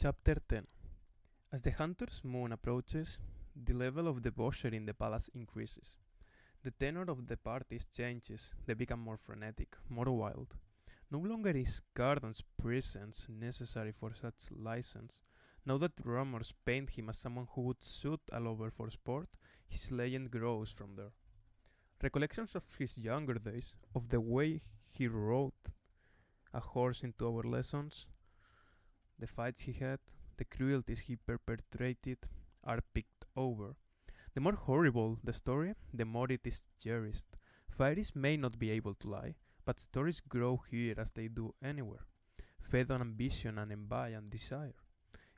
Chapter 10. As the hunter's moon approaches, the level of debauchery in the palace increases. The tenor of the parties changes, they become more frenetic, more wild. No longer is Cardan's presence necessary for such license. Now that rumors paint him as someone who would shoot a lover for sport, his legend grows from there. Recollections of his younger days, of the way he rode a horse into our lessons, the fights he had, the cruelties he perpetrated, are picked over. The more horrible the story, the more it is cherished. Fairies may not be able to lie, but stories grow here as they do anywhere, fed on ambition and envy and desire.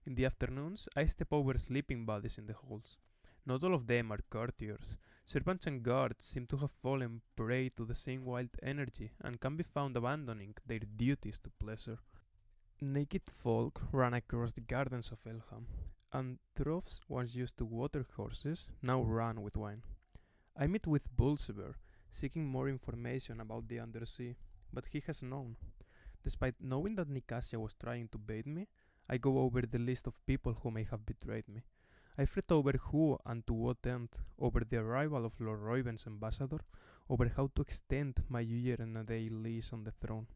In the afternoons, I step over sleeping bodies in the halls. Not all of them are courtiers. Servants and guards seem to have fallen prey to the same wild energy and can be found abandoning their duties to pleasure. Naked folk run across the gardens of Elham, and troughs once used to water horses now run with wine. I meet with Bulsiber, seeking more information about the undersea, but he has none. Despite knowing that Nicasia was trying to bait me, I go over the list of people who may have betrayed me. I fret over who and to what end, over the arrival of Lord Reuben's ambassador, over how to extend my year and a day lease on the throne.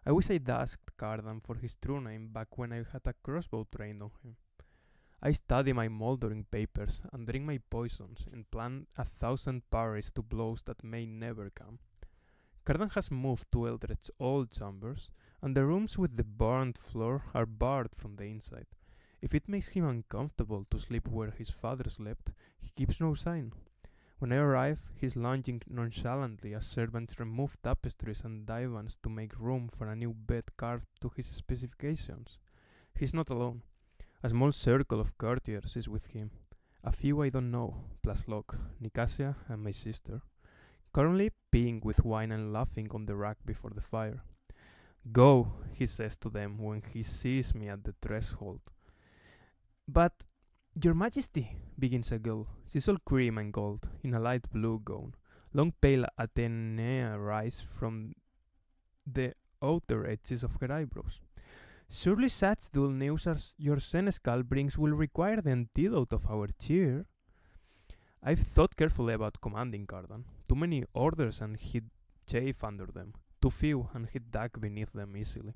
I wish I'd asked Cardan for his true name back when I had a crossbow trained on him. I study my mouldering papers and drink my poisons and plan 1,000 parries to blows that may never come. Cardan has moved to Eldred's old chambers, and the rooms with the burnt floor are barred from the inside. If it makes him uncomfortable to sleep where his father slept, he keeps no sign. When I arrive, he is lounging nonchalantly as servants remove tapestries and divans to make room for a new bed carved to his specifications. He is not alone. A small circle of courtiers is with him. A few I don't know, plus Locke, Nicasia, and my sister, currently peeing with wine and laughing on the rack before the fire. "Go," he says to them when he sees me at the threshold. "But, Your Majesty," begins a girl. She's all cream and gold, in a light blue gown. Long pale Atenea rise from the outer edges of her eyebrows. "Surely such dull news as your seneschal brings will require the antidote of our cheer." I've thought carefully about commanding Cardan. Too many orders and he'd chafe under them. Too few and he'd duck beneath them easily.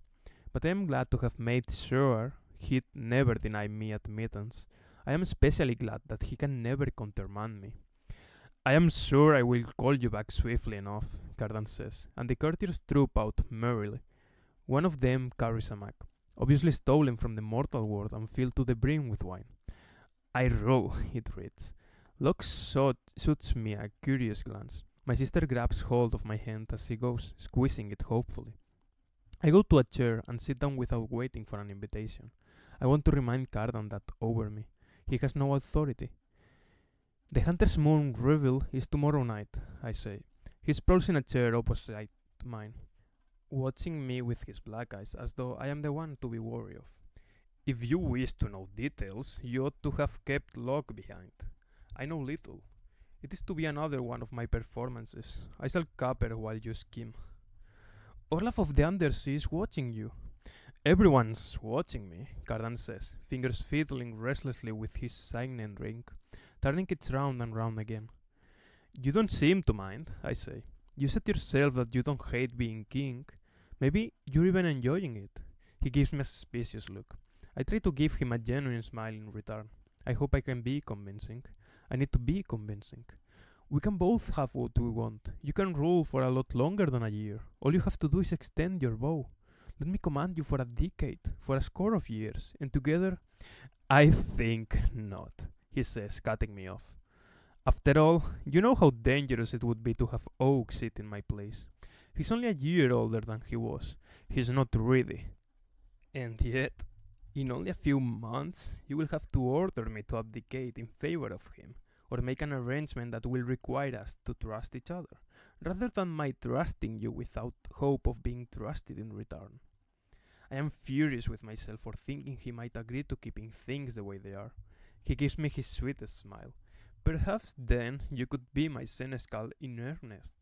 But I am glad to have made sure he'd never deny me admittance. I am especially glad that he can never countermand me. "I am sure I will call you back swiftly enough," Cardan says, and the courtiers troop out merrily. One of them carries a mug, obviously stolen from the mortal world and filled to the brim with wine. "I rule," it reads. Locke shoots me a curious glance. My sister grabs hold of my hand as she goes, squeezing it hopefully. I go to a chair and sit down without waiting for an invitation. I want to remind Cardan that over me, he has no authority. "The Hunter's Moon revel is tomorrow night," I say. He sprawls in a chair opposite mine, watching me with his black eyes as though I am the one to be wary of. "If you wish to know details, you ought to have kept Locke behind. I know little. It is to be another one of my performances. I shall caper while you skim." "Olaf of the Undersea is watching you." "Everyone's watching me," Cardan says, fingers fiddling restlessly with his signet ring, turning it round and round again. "You don't seem to mind," I say. "You said yourself that you don't hate being king. Maybe you're even enjoying it." He gives me a suspicious look. I try to give him a genuine smile in return. I hope I can be convincing. I need to be convincing. "We can both have what we want. You can rule for a lot longer than a year. All you have to do is extend your bow. Let me command you for a decade, for a score of years, and together—" "I think not," he says, cutting me off. "After all, you know how dangerous it would be to have Oak sit in my place. He's only a year older than he was. He's not ready. And yet, in only a few months, you will have to order me to abdicate in favor of him, or make an arrangement that will require us to trust each other, rather than my trusting you without hope of being trusted in return." I am furious with myself for thinking he might agree to keeping things the way they are. He gives me his sweetest smile. "Perhaps then you could be my seneschal in earnest."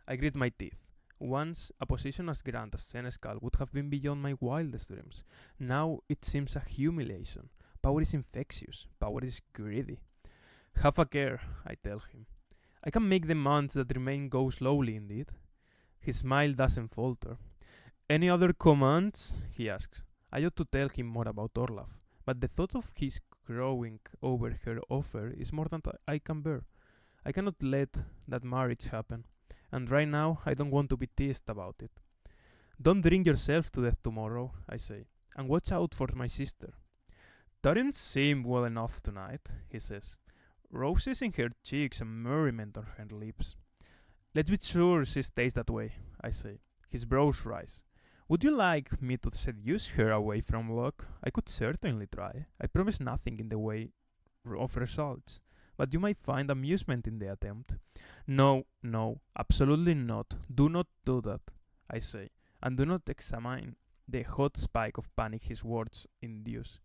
I grit my teeth. Once, a position as grand as Seneschal would have been beyond my wildest dreams. Now it seems a humiliation. Power is infectious. Power is greedy. Have a care, I tell him. I can make the months that remain go slowly indeed. His smile doesn't falter. Any other commands? He asks. I ought to tell him more about Orlaf, but the thought of his crowing over her offer is more than I can bear. I cannot let that marriage happen, and right now I don't want to be teased about it. Don't drink yourself to death tomorrow, I say, and watch out for my sister. Doesn't seem well enough tonight, he says. Roses in her cheeks and merriment on her lips. Let's be sure she stays that way, I say. His brows rise. Would you like me to seduce her away from luck? I could certainly try. I promise nothing in the way of results, but you might find amusement in the attempt. No, absolutely not. Do not do that, I say, and do not examine the hot spike of panic his words induce.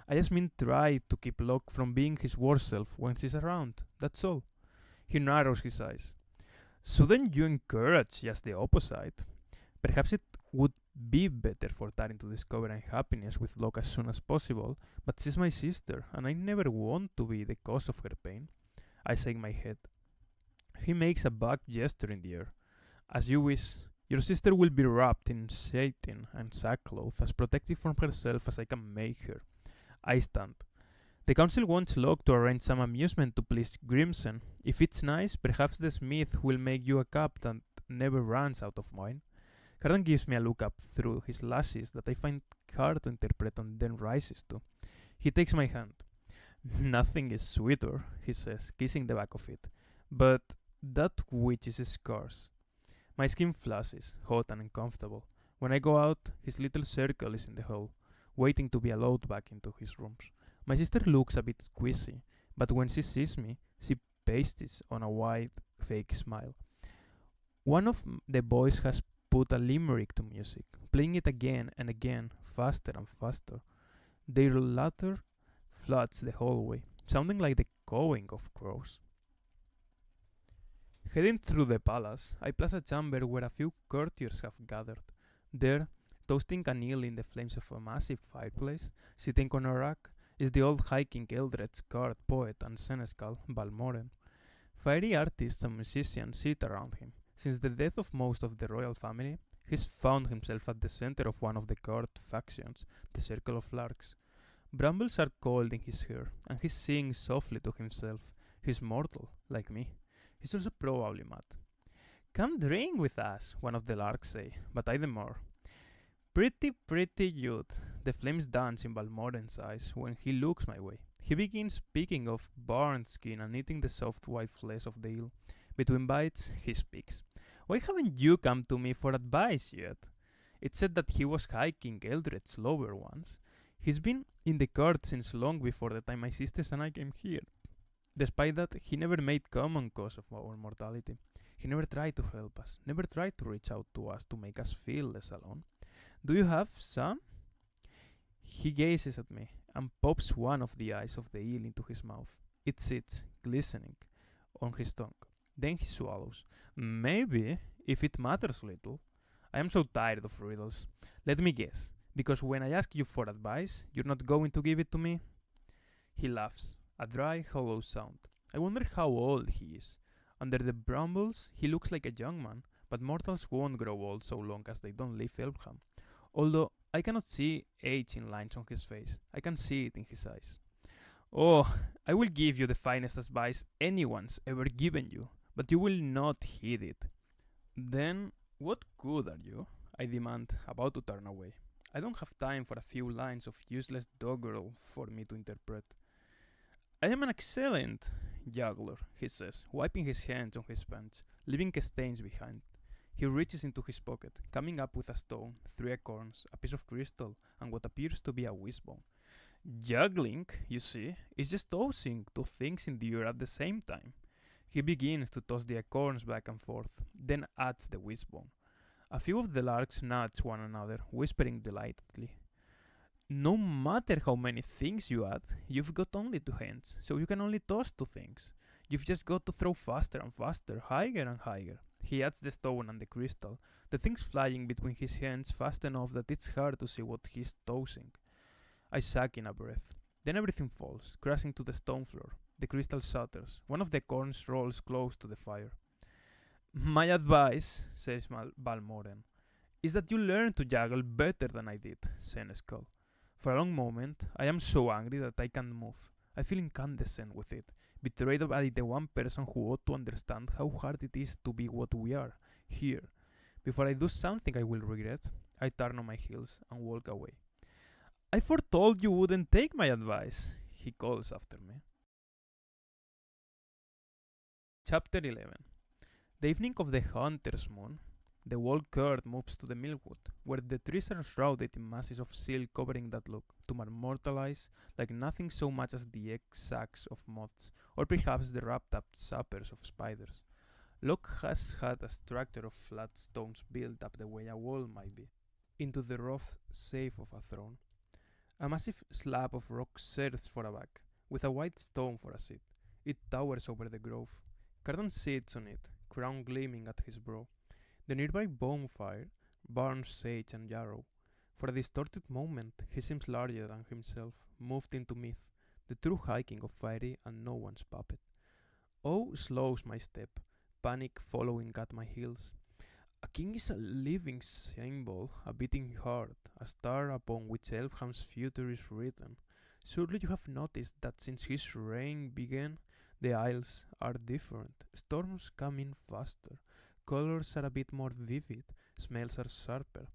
I just mean try to keep Locke from being his worst self when she's around, that's all. He narrows his eyes. Shouldn't you encourage just the opposite? Perhaps it would be better for Tarin to discover unhappiness with Locke as soon as possible, but she's my sister, and I never want to be the cause of her pain. I shake my head. He makes a vague gesture in the air. As you wish. Your sister will be wrapped in satin and sackcloth, as protective from herself as I can make her. I stand. The council wants Locke to arrange some amusement to please Grimson. If it's nice, perhaps the smith will make you a cup that never runs out of wine. Cardan gives me a look up through his lashes that I find hard to interpret and then rises to. He takes my hand. Nothing is sweeter, he says, kissing the back of it, but that which is scarce. My skin flushes, hot and uncomfortable. When I go out, his little circle is in the hall, waiting to be allowed back into his rooms. My sister looks a bit queasy, but when she sees me, she pastes on a wide, fake smile. One of the boys has put a limerick to music, playing it again and again, faster and faster. Their laughter floods the hallway, sounding like the cawing of crows. Heading through the palace, I pass a chamber where a few courtiers have gathered. There, toasting a meal in the flames of a massive fireplace, sitting on a rack, is the old hiking Eldred's guard poet and seneschal, Balmoren. Fiery artists and musicians sit around him. Since the death of most of the royal family, he's found himself at the center of one of the court factions, the Circle of Larks. Brambles are coiled in his hair, and he sings softly to himself. He's mortal, like me. He's also probably mad. Come drink with us, one of the larks say, but I demur. Pretty youth. The flames dance in Balmoren's eyes when he looks my way. He begins speaking of barn skin and eating the soft white flesh of the eel. Between bites, he speaks. Why haven't you come to me for advice yet? It's said that he was hiking Eldred's lover once. He's been in the court since long before the time my sisters and I came here. Despite that, he never made common cause of our mortality. He never tried to help us, never tried to reach out to us to make us feel less alone. Do you have some? He gazes at me and pops one of the eyes of the eel into his mouth. It sits, glistening, on his tongue. Then he swallows. Maybe, if it matters little. I am so tired of riddles. Let me guess, because when I ask you for advice, you're not going to give it to me? He laughs, a dry, hollow sound. I wonder how old he is. Under the brambles, he looks like a young man, but mortals won't grow old so long as they don't leave Elmham. Although I cannot see age in lines on his face, I can see it in his eyes. Oh, I will give you the finest advice anyone's ever given you, but you will not heed it. Then, what good are you? I demand, about to turn away. I don't have time for a few lines of useless doggerel for me to interpret. I am an excellent juggler, he says, wiping his hands on his pants, leaving stains behind. He reaches into his pocket, coming up with a stone, 3 acorns, a piece of crystal, and what appears to be a wishbone. Juggling, you see, is just tossing 2 things in the air at the same time. He begins to toss the acorns back and forth, then adds the wishbone. A few of the larks nudge one another, whispering delightedly. No matter how many things you add, you've got only 2 hands, so you can only toss 2 things. You've just got to throw faster and faster, higher and higher. He adds the stone and the crystal, the things flying between his hands fast enough that it's hard to see what he's tossing. I suck in a breath. Then everything falls, crashing to the stone floor. The crystal shatters. One of the corns rolls close to the fire. My advice, says Balmoren, is that you learn to juggle better than I did, Senescal. For a long moment, I am so angry that I can't move. I feel incandescent with it, betrayed by the one person who ought to understand how hard it is to be what we are, here. Before I do something I will regret, I turn on my heels and walk away. I foretold you wouldn't take my advice, he calls after me. Chapter 11. The evening of the hunter's moon, the walled court moves to the millwood, where the trees are shrouded in masses of silk covering that look, to my mortal eyes, like nothing so much as the egg sacs of moths, or perhaps the wrapped-up suppers of spiders. Locke has had a structure of flat stones built up the way a wall might be, into the rough shape of a throne. A massive slab of rock serves for a back, with a white stone for a seat. It towers over the grove. Cardan sits on it, crown gleaming at his brow. The nearby bonfire burns sage and yarrow. For a distorted moment, he seems larger than himself, moved into myth, the true hiking of fairy and no one's puppet. Awe slows my step, panic following at my heels. A king is a living symbol, a beating heart, a star upon which Elfham's future is written. Surely you have noticed that since his reign began, the Isles are different. Storms come in faster, colors are a bit more vivid, smells are sharper.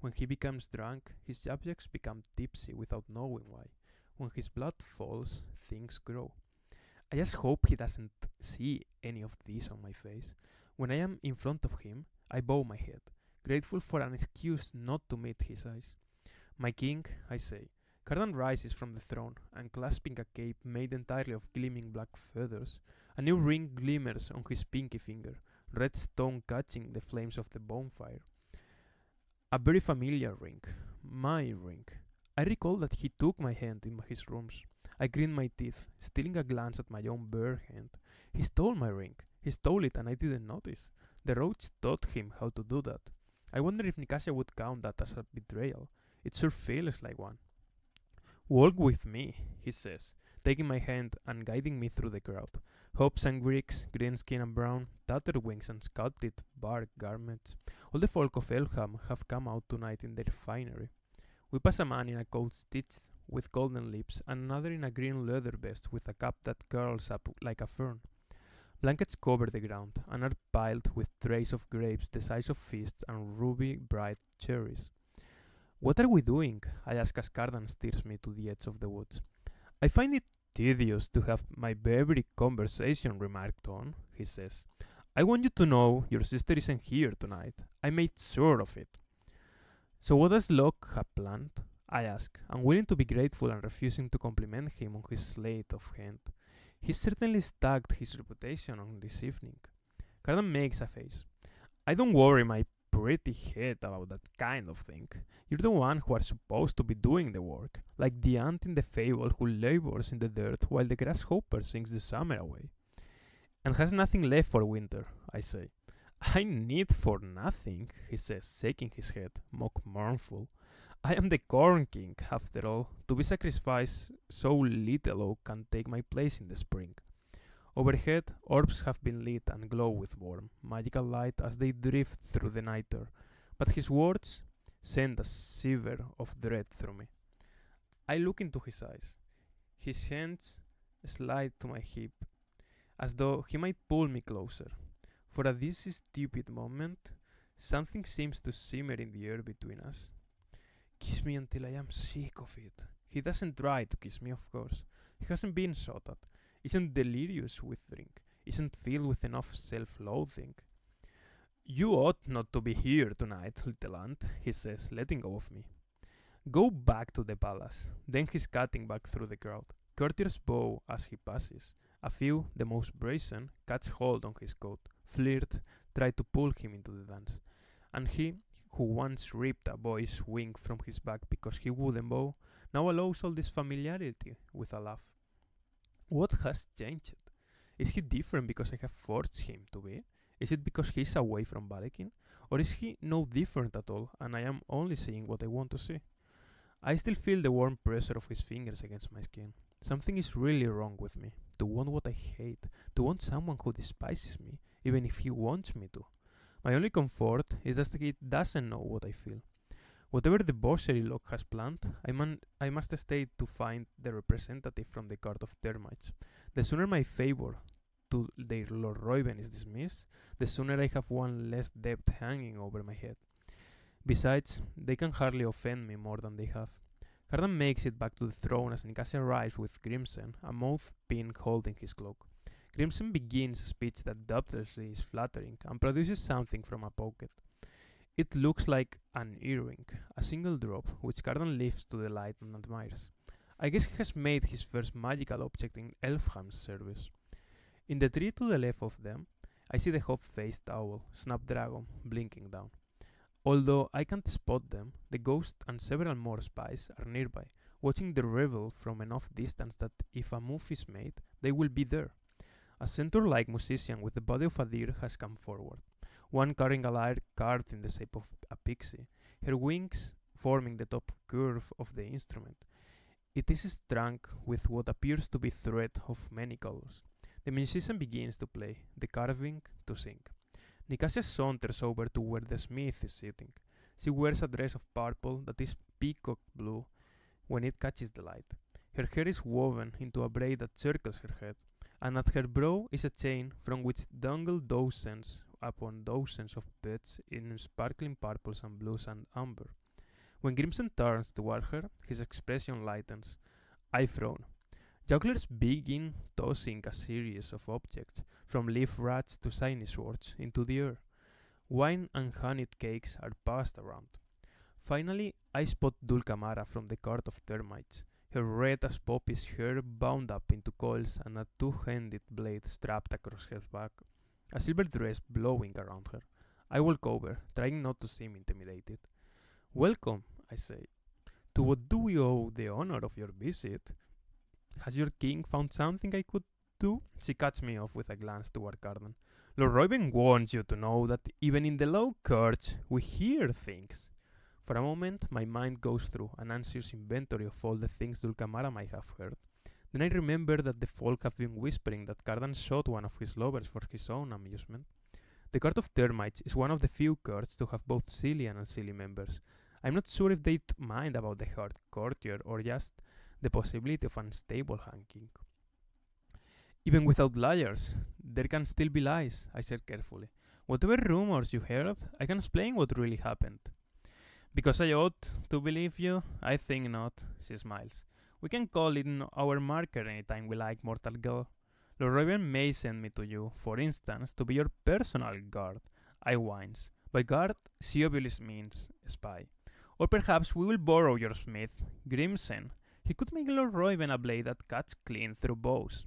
When he becomes drunk, his subjects become tipsy without knowing why. When his blood falls, things grow. I just hope he doesn't see any of this on my face. When I am in front of him, I bow my head, grateful for an excuse not to meet his eyes. My king, I say. Cardan rises from the throne, and clasping a cape made entirely of gleaming black feathers, a new ring glimmers on his pinky finger, red stone catching the flames of the bonfire. A very familiar ring. My ring. I recall that he took my hand in his rooms. I grinned my teeth, stealing a glance at my own bare hand. He stole my ring. He stole it and I didn't notice. The roach taught him how to do that. I wonder if Nicasia would count that as a betrayal. It sure feels like one. Walk with me, he says, taking my hand and guiding me through the crowd. Hops and Greeks, green skin and brown, tattered wings and sculpted bark garments. All the folk of Elfham have come out tonight in their finery. We pass a man in a coat stitched with golden lips and another in a green leather vest with a cap that curls up like a fern. Blankets cover the ground and are piled with trays of grapes the size of fists and ruby bright cherries. What are we doing? I ask as Cardan steers me to the edge of the woods. I find it tedious to have my every conversation remarked on, he says. I want you to know your sister isn't here tonight. I made sure of it. So what does Locke have planned? I ask, unwilling to be grateful and refusing to compliment him on his slate of hand. He certainly staked his reputation on this evening. Cardan makes a face. I don't worry my pretty head about that kind of thing. You're the one who are supposed to be doing the work, like the ant in the fable who labors in the dirt while the grasshopper sings the summer away. And has nothing left for winter, I say. I need for nothing, he says, shaking his head, mock mournful. I am the corn king, after all. To be sacrificed so little oak can take my place in the spring. Overhead, orbs have been lit and glow with warm, magical light as they drift through the night air, but his words send a shiver of dread through me. I look into his eyes. His hands slide to my hip, as though he might pull me closer. For at this stupid moment, something seems to simmer in the air between us. Kiss me until I am sick of it. He doesn't try to kiss me, of course. He hasn't been shot at, isn't delirious with drink, isn't filled with enough self-loathing. You ought not to be here tonight, little ant, he says, letting go of me. Go back to the palace. Then he's cutting back through the crowd. Courtiers bow as he passes. A few, the most brazen, catch hold on his coat, flirt, try to pull him into the dance. And he, who once ripped a boy's wing from his back because he wouldn't bow, now allows all this familiarity with a laugh. What has changed? Is he different because I have forced him to be? Is it because he's away from Balekin? Or is he no different at all, and I am only seeing what I want to see? I still feel the warm pressure of his fingers against my skin. Something is really wrong with me. To want what I hate, to want someone who despises me, even if he wants me to. My only comfort is that he doesn't know what I feel. Whatever the debauchery Locke has planned, I must stay to find the representative from the court of termites. The sooner my favor to their Lord Reuben is dismissed, the sooner I have one less debt hanging over my head. Besides, they can hardly offend me more than they have. Cardan makes it back to the throne as Nicasia arrives with Grimsen, a mouth pin holding his cloak. Grimsen begins a speech that doubtlessly is flattering and produces something from a pocket. It looks like an earring, a single drop, which Cardan lifts to the light and admires. I guess he has made his first magical object in Elfham's service. In the tree to the left of them, I see the hop-faced owl, Snapdragon, blinking down. Although I can't spot them, the ghost and several more spies are nearby, watching the revel from enough distance that if a move is made, they will be there. A centaur-like musician with the body of a deer has come forward, one carrying a lyre carved in the shape of a pixie, her wings forming the top curve of the instrument. It is strung with what appears to be thread of many colors. The musician begins to play, the carving to sing. Nicasia saunters over to where the smith is sitting. She wears a dress of purple that is peacock blue when it catches the light. Her hair is woven into a braid that circles her head, and at her brow is a chain from which dangle dozens upon dozens of beads in sparkling purples and blues and amber. When Grimson turns toward her, his expression lightens. I frown. Jugglers begin tossing a series of objects, from leaf rats to shiny swords, into the air. Wine and honeyed cakes are passed around. Finally, I spot Dulcamara from the court of termites, her red as poppies hair bound up into coils and a two-handed blade strapped across her back, a silver dress blowing around her. I walk over, trying not to seem intimidated. Welcome, I say. To what do we owe the honor of your visit? Has your king found something I could do? She cuts me off with a glance toward Cardan. Lord Reuben wants you to know that even in the low courts we hear things. For a moment, my mind goes through an anxious inventory of all the things Dulcamara might have heard. Then I remember that the folk have been whispering that Cardan shot one of his lovers for his own amusement. The court of termites is one of the few courts to have both Cillian and silly members. I'm not sure if they'd mind about the hard courtier or just the possibility of unstable hanging. Even without liars, there can still be lies, I said carefully. Whatever rumors you heard, I can explain what really happened. Because I ought to believe you? I think not, she smiles. We can call it our marker anytime we like, mortal girl. Lord Raven may send me to you, for instance, to be your personal guard. I whines. By guard, she obviously means spy. Or perhaps we will borrow your smith, Grimsen. He could make Lord Reuben a blade that cuts clean through bows.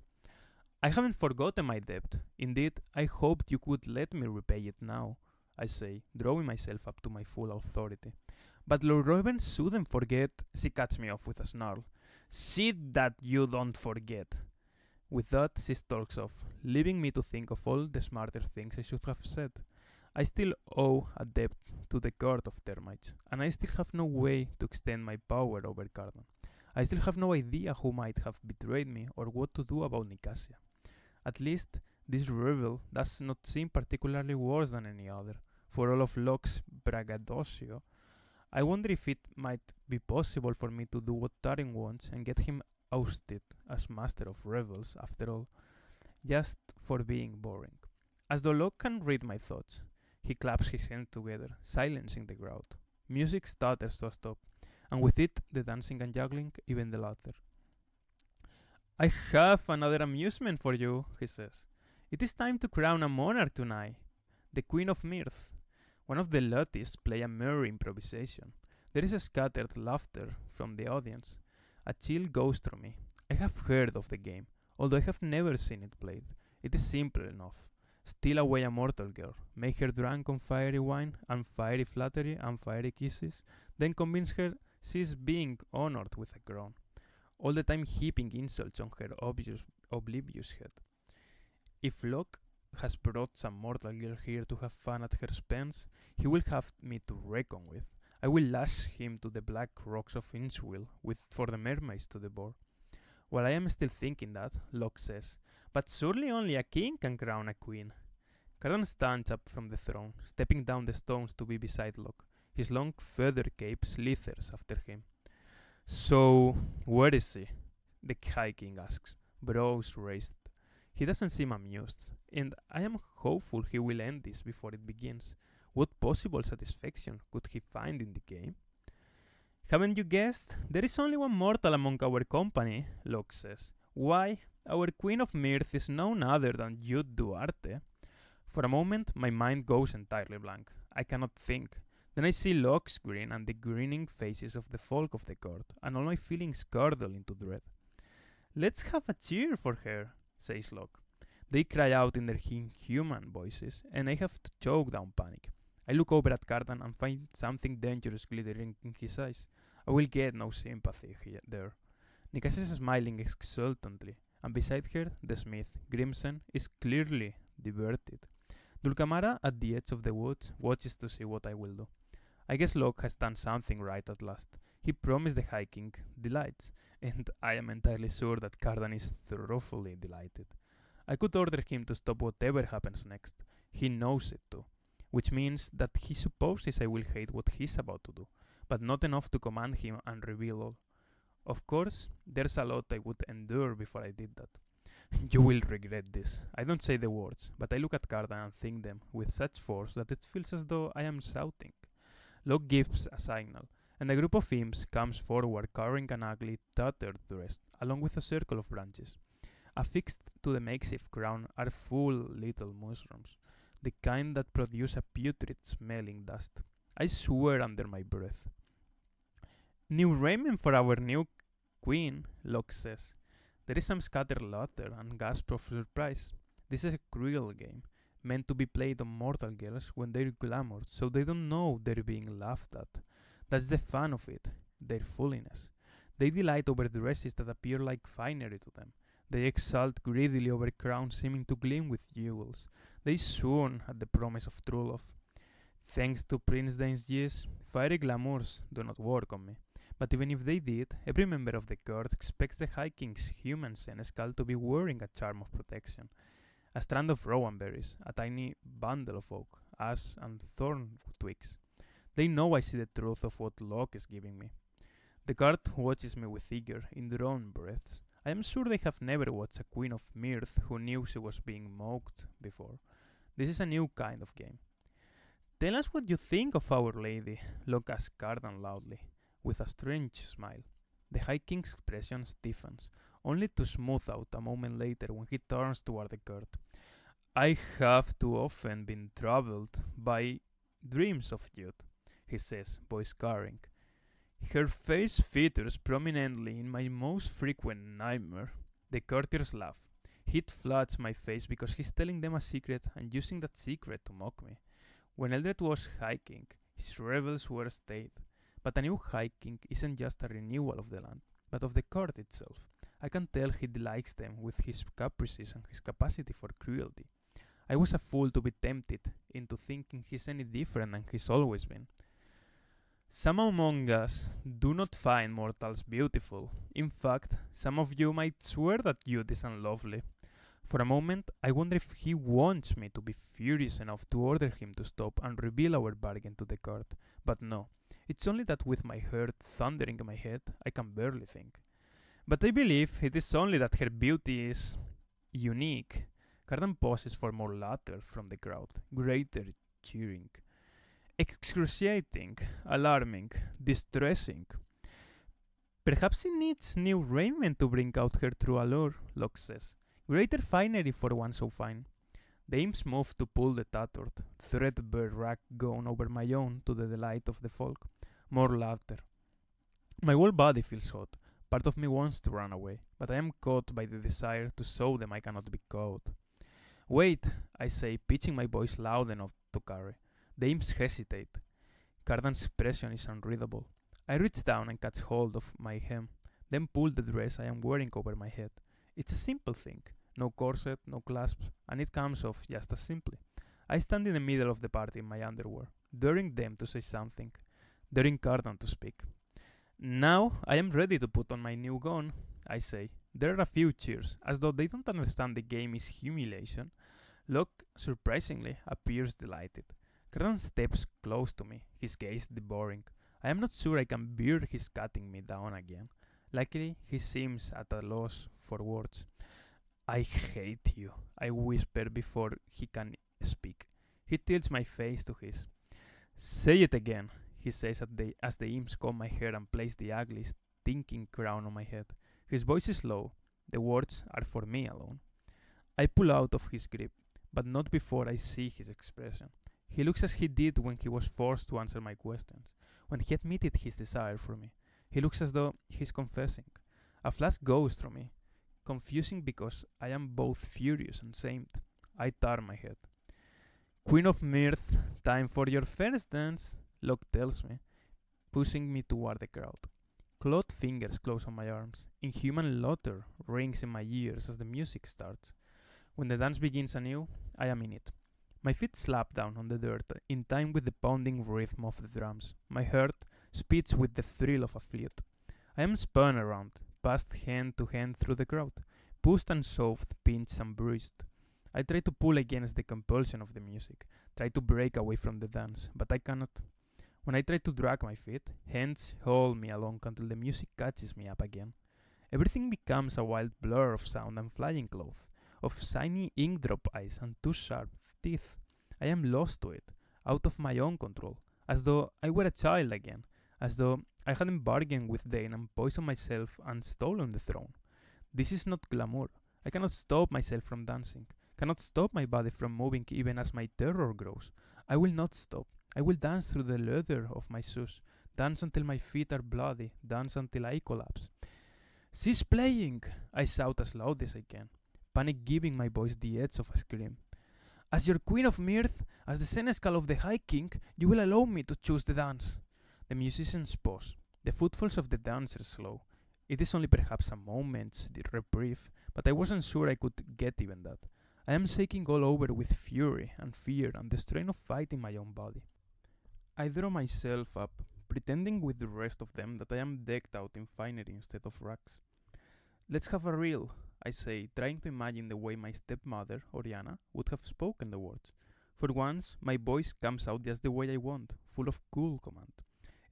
I haven't forgotten my debt. Indeed, I hoped you could let me repay it now, I say, drawing myself up to my full authority. But Lord Reuben shouldn't forget. She cuts me off with a snarl. See that you don't forget. With that, she stalks off, leaving me to think of all the smarter things I should have said. I still owe a debt to the court of termites, and I still have no way to extend my power over Cardan. I still have no idea who might have betrayed me or what to do about Nicasia. At least, this revel does not seem particularly worse than any other. For all of Locke's braggadocio, I wonder if it might be possible for me to do what Tarim wants and get him ousted as master of revels, after all, just for being boring. As though Locke can read my thoughts, he claps his hands together, silencing the crowd. Music stutters to a stop, and with it the dancing and juggling, even the laughter. I have another amusement for you, he says. It is time to crown a monarch tonight, the Queen of Mirth. One of the luthists play a merry improvisation. There is a scattered laughter from the audience. A chill goes through me. I have heard of the game, although I have never seen it played. It is simple enough. Steal away a mortal girl, make her drunk on fiery wine and fiery flattery and fiery kisses, then convince her she is being honored with a crown, all the time heaping insults on her oblivious head. If Locke has brought some mortal girl here to have fun at her expense, he will have me to reckon with. I will lash him to the black rocks of Inchwill with for the mermaids to devour. While I am still thinking that, Locke says, "But surely only a king can crown a queen." Cardan stands up from the throne, stepping down the stones to be beside Locke. His long feather cape slithers after him. "So, where is he?" the High King asks, brows raised. He doesn't seem amused, and I am hopeful he will end this before it begins. What possible satisfaction could he find in the game? "Haven't you guessed? There is only one mortal among our company," Locke says. "Why, our Queen of Mirth is none other than Jude Duarte." For a moment, my mind goes entirely blank. I cannot think. Then I see Locke's grin and the grinning faces of the folk of the court, and all my feelings curdle into dread. "Let's have a cheer for her," says Locke. They cry out in their inhuman voices, and I have to choke down panic. I look over at Cardan and find something dangerous glittering in his eyes. I will get no sympathy there. Nikas is smiling exultantly, and beside her, the smith, Grimson, is clearly diverted. Dulcamara, at the edge of the woods, watches to see what I will do. I guess Locke has done something right at last. He promised the High King delights, and I am entirely sure that Cardan is thoroughly delighted. I could order him to stop whatever happens next. He knows it too, which means that he supposes I will hate what he's about to do, but not enough to command him and reveal all. Of course, there's a lot I would endure before I did that. "You will regret this." I don't say the words, but I look at Cardan and think them with such force that it feels as though I am shouting. Locke gives a signal, and a group of imps comes forward carrying an ugly, tattered dress, along with a circle of branches. Affixed to the makeshift crown are full little mushrooms, the kind that produce a putrid-smelling dust. I swear under my breath. "New raiment for our new queen," Locke says. There is some scattered laughter and gasp of surprise. This is a cruel game, meant to be played on mortal girls when they're glamoured, so they don't know they're being laughed at. That's the fun of it, their foolishness. They delight over dresses that appear like finery to them. They exult greedily over crowns seeming to gleam with jewels. They swoon at the promise of true love. Thanks to Prince Dane's years, fiery glamours do not work on me. But even if they did, every member of the court expects the High King's human senescal to be wearing a charm of protection. A strand of rowan berries, a tiny bundle of oak, ash, and thorn twigs. They know I see the truth of what Locke is giving me. The guard watches me with eager, indrawn breaths. I am sure they have never watched a Queen of Mirth who knew she was being mocked before. This is a new kind of game. "Tell us what you think of Our Lady," Locke asks Cardan loudly, with a strange smile. The High King's expression stiffens, only to smooth out a moment later when he turns toward the court. "I have too often been troubled by dreams of Jude," he says, voice carring. "Her face features prominently in my most frequent nightmare." The courtiers laugh. Heat floods my face because he's telling them a secret and using that secret to mock me. When Eldred was High King, his revels were stayed. But a new High King isn't just a renewal of the land, but of the court itself. I can tell he likes them with his caprices and his capacity for cruelty. I was a fool to be tempted into thinking he's any different than he's always been. Some among us do not find mortals beautiful. In fact, some of you might swear that Jude is unlovely. For a moment, I wonder if he wants me to be furious enough to order him to stop and reveal our bargain to the court. But no, it's only that with my heart thundering in my head, I can barely think. But I believe it is only that her beauty is unique. Cardan pauses for more laughter from the crowd, greater cheering. Excruciating, alarming, distressing. Perhaps he needs new raiment to bring out her true allure, Locke says. Greater finery for one so fine. The imps move to pull the tattered, threadbare rag gown over my own to the delight of the folk. More laughter. My whole body feels hot. Part of me wants to run away, but I am caught by the desire to show them I cannot be caught. Wait, I say, pitching my voice loud enough to carry. The imps hesitate. Cardan's expression is unreadable. I reach down and catch hold of my hem, then pull the dress I am wearing over my head. It's a simple thing, No corset, no clasps, and it comes off just as simply. I stand in the middle of the party in my underwear, daring them to say something, daring Cardan to speak. Now I am ready to put on my new gun, I say. There are a few cheers, as though they don't understand the game is humiliation. Locke, surprisingly, appears delighted. Cardan steps close to me, his gaze devouring. I am not sure I can bear his cutting me down again. Luckily, he seems at a loss for words. I hate you, I whisper before he can speak. He tilts my face to his. Say it again, he says as the imps comb my hair and place the ugly, stinking crown on my head. His voice is low. The words are for me alone. I pull out of his grip, but not before I see his expression. He looks as he did when he was forced to answer my questions, when he admitted his desire for me. He looks as though he's confessing. A flash goes through me, confusing because I am both furious and shamed. I turn my head. Queen of Mirth, time for your first dance, Locke tells me, pushing me toward the crowd. Clawed fingers close on my arms. Inhuman laughter rings in my ears as the music starts. When the dance begins anew, I am in it. My feet slap down on the dirt in time with the pounding rhythm of the drums. My heart speeds with the thrill of a flute. I am spun around, passed hand to hand through the crowd, pushed and shoved, pinched and bruised. I try to pull against the compulsion of the music, try to break away from the dance, but I cannot. When I try to drag my feet, hands haul me along until the music catches me up again. Everything becomes a wild blur of sound and flying cloth, of shiny ink drop eyes and too sharp teeth. I am lost to it, out of my own control, as though I were a child again, as though I hadn't bargained with Dane and poisoned myself and stolen the throne. This is not glamour. I cannot stop myself from dancing, cannot stop my body from moving even as my terror grows. I will not stop. I will dance through the leather of my shoes, dance until my feet are bloody, dance until I collapse. She's playing! I shout as loud as I can, panic giving my voice the edge of a scream. As your queen of mirth, as the seneschal of the High King, you will allow me to choose the dance. The musicians pause. The footfalls of the dancers slow. It is only perhaps a moment's reprieve, but I wasn't sure I could get even that. I am shaking all over with fury and fear and the strain of fighting my own body. I draw myself up, pretending with the rest of them that I am decked out in finery instead of rags. Let's have a reel, I say, trying to imagine the way my stepmother, Oriana, would have spoken the words. For once, my voice comes out just the way I want, full of cool command.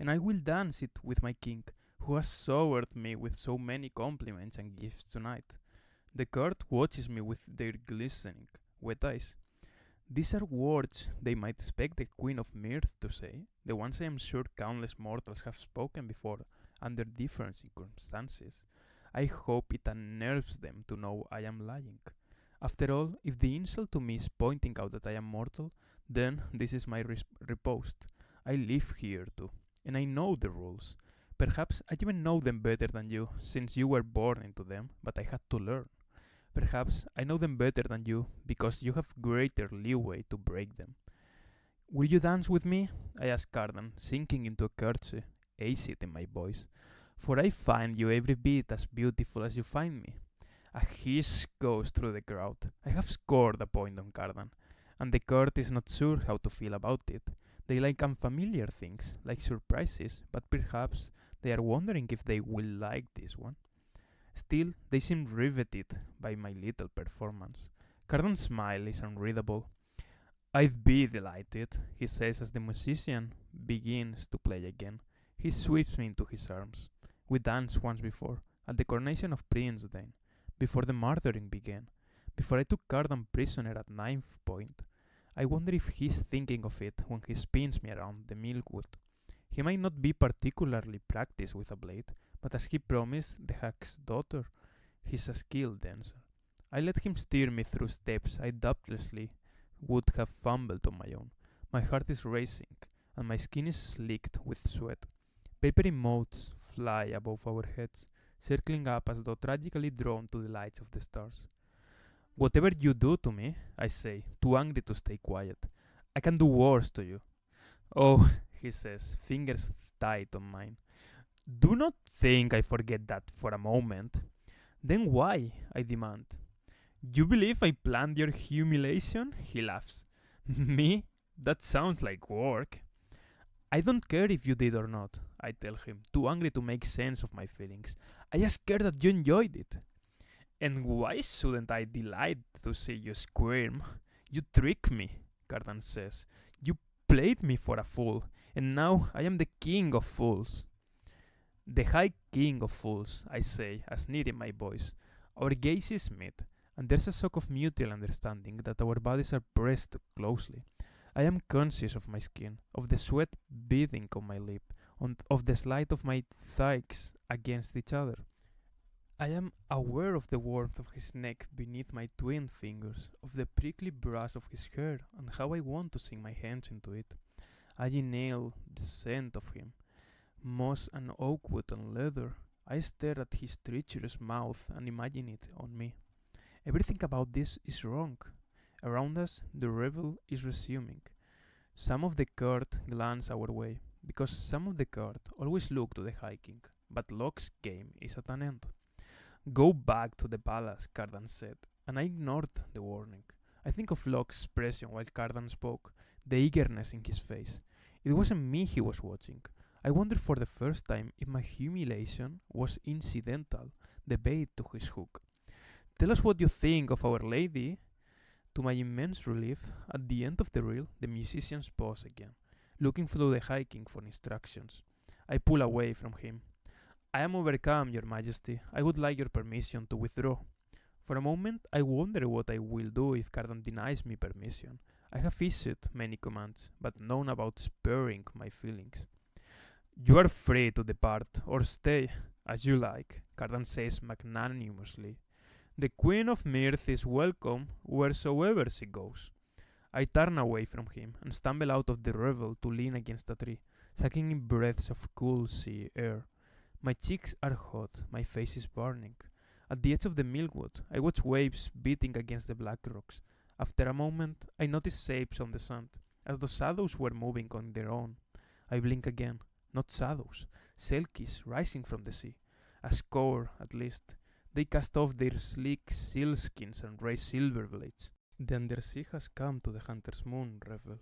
And I will dance it with my king, who has showered me with so many compliments and gifts tonight. The court watches me with their glistening, wet eyes. These are words they might expect the Queen of Mirth to say, the ones I am sure countless mortals have spoken before under different circumstances. I hope it unnerves them to know I am lying. After all, if the insult to me is pointing out that I am mortal, then this is my riposte. I live here too, and I know the rules. Perhaps I even know them better than you, since you were born into them, but I had to learn. Perhaps I know them better than you, because you have greater leeway to break them. Will you dance with me? I ask Cardan, sinking into a curtsy, acid in my voice. For I find you every bit as beautiful as you find me. A hiss goes through the crowd. I have scored a point on Cardan, and the court is not sure how to feel about it. They like unfamiliar things, like surprises, but perhaps they are wondering if they will like this one. Still, they seem riveted by my little performance. Cardan's smile is unreadable. I'd be delighted, he says as the musician begins to play again. He sweeps me into his arms. We danced once before, at the coronation of Prince Dane, before the martyring began, before I took Cardan prisoner at Ninth Point. I wonder if he's thinking of it when he spins me around the milkwood. He might not be particularly practiced with a blade, but as he promised the hag's daughter, he's a skilled dancer. I let him steer me through steps I doubtlessly would have fumbled on my own. My heart is racing, and my skin is slicked with sweat. Papery motes fly above our heads, circling up as though tragically drawn to the lights of the stars. Whatever you do to me, I say, too angry to stay quiet, I can do worse to you. Oh, he says, fingers tight on mine. Do not think I forget that for a moment. Then why? I demand. You believe I planned your humiliation? He laughs. Me? That sounds like work. I don't care if you did or not, I tell him, too angry to make sense of my feelings. I just care that you enjoyed it. And why shouldn't I delight to see you squirm? You tricked me, Cardan says. You played me for a fool, and now I am the king of fools. The high king of fools, I say, a sneer in my voice. Our gazes meet, and there's a shock of mutual understanding that our bodies are pressed closely. I am conscious of my skin, of the sweat beading on my lip, of the slide of my thighs against each other. I am aware of the warmth of his neck beneath my twin fingers, of the prickly brush of his hair, and how I want to sink my hands into it. I inhale the scent of him, moss and oak wood and leather. I stare at his treacherous mouth and imagine it on me. Everything about this is wrong. Around us, the revel is resuming. Some of the court glance our way, because some of the court always look to the high king, but Locke's game is at an end. Go back to the palace, Cardan said, and I ignored the warning. I think of Locke's expression while Cardan spoke, the eagerness in his face. It wasn't me he was watching. I wondered for the first time if my humiliation was incidental, the bait to his hook. Tell us what you think of Our Lady. To my immense relief, at the end of the reel, the musicians pause again, looking through the high king for instructions. I pull away from him. I am overcome, your majesty. I would like your permission to withdraw. For a moment, I wonder what I will do if Cardan denies me permission. I have issued many commands, but none about sparing my feelings. You are free to depart, or stay, as you like, Cardan says magnanimously. The Queen of Mirth is welcome wheresoever she goes. I turn away from him and stumble out of the revel to lean against a tree, sucking in breaths of cool sea air. My cheeks are hot, my face is burning. At the edge of the milkwood, I watch waves beating against the black rocks. After a moment, I notice shapes on the sand, as though shadows were moving on their own. I blink again. Not shadows, selkies rising from the sea. A score, at least. They cast off their sleek sealskins and raise silver blades. The undersea has come to the hunter's moon, Revel.